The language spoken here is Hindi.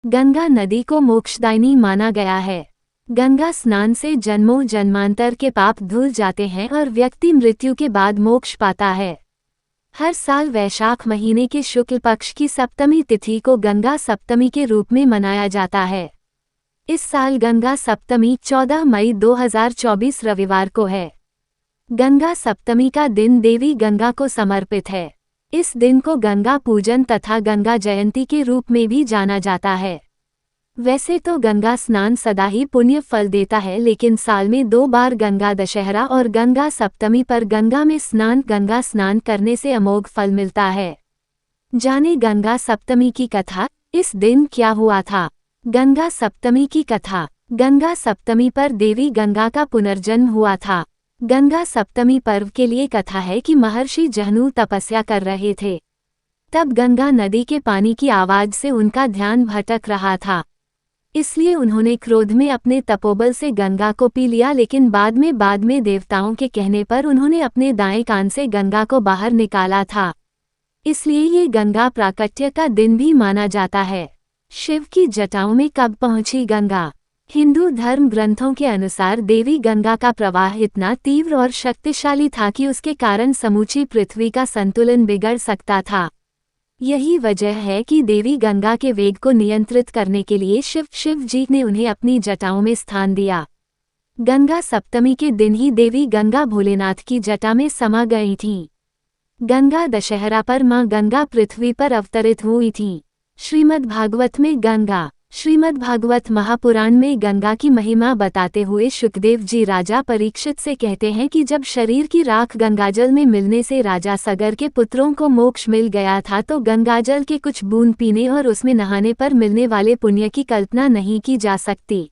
गंगा नदी को मोक्षदायिनी माना गया है। गंगा स्नान से जन्मों जन्मांतर के पाप धुल जाते हैं और व्यक्ति मृत्यु के बाद मोक्ष पाता है। हर साल वैशाख महीने के शुक्ल पक्ष की सप्तमी तिथि को गंगा सप्तमी के रूप में मनाया जाता है। इस साल गंगा सप्तमी 14 मई 2024 रविवार को है। गंगा सप्तमी का दिन देवी गंगा को समर्पित है। इस दिन को गंगा पूजन तथा गंगा जयंती के रूप में भी जाना जाता है। वैसे तो गंगा स्नान सदा ही पुण्य फल देता है, लेकिन साल में 2 बार गंगा दशहरा और गंगा सप्तमी पर गंगा स्नान करने से अमोघ फल मिलता है। जाने गंगा सप्तमी की कथा। इस दिन क्या हुआ था? गंगा सप्तमी की कथा। गंगा सप्तमी पर देवी गंगा का पुनर्जन्म हुआ था। गंगा सप्तमी पर्व के लिए कथा है कि महर्षि जहनु तपस्या कर रहे थे। तब गंगा नदी के पानी की आवाज से उनका ध्यान भटक रहा था, इसलिए उन्होंने क्रोध में अपने तपोबल से गंगा को पी लिया, लेकिन बाद में देवताओं के कहने पर उन्होंने अपने दाएं कान से गंगा को बाहर निकाला था। इसलिए ये गंगा प्राकट्य का दिन भी माना जाता है। शिव की जटाओं में कब पहुंची गंगा? हिंदू धर्म ग्रंथों के अनुसार देवी गंगा का प्रवाह इतना तीव्र और शक्तिशाली था कि उसके कारण समूची पृथ्वी का संतुलन बिगड़ सकता था। यही वजह है कि देवी गंगा के वेग को नियंत्रित करने के लिए शिव जी ने उन्हें अपनी जटाओं में स्थान दिया। गंगा सप्तमी के दिन ही देवी गंगा भोलेनाथ की जटा में समा गई थीं। गंगा दशहरा पर मां गंगा पृथ्वी पर अवतरित हुई थीं। श्रीमद् भागवत महापुराण में गंगा की महिमा बताते हुए सुखदेव जी राजा परीक्षित से कहते हैं कि जब शरीर की राख गंगाजल में मिलने से राजा सगर के पुत्रों को मोक्ष मिल गया था, तो गंगाजल के कुछ बूंद पीने और उसमें नहाने पर मिलने वाले पुण्य की कल्पना नहीं की जा सकती।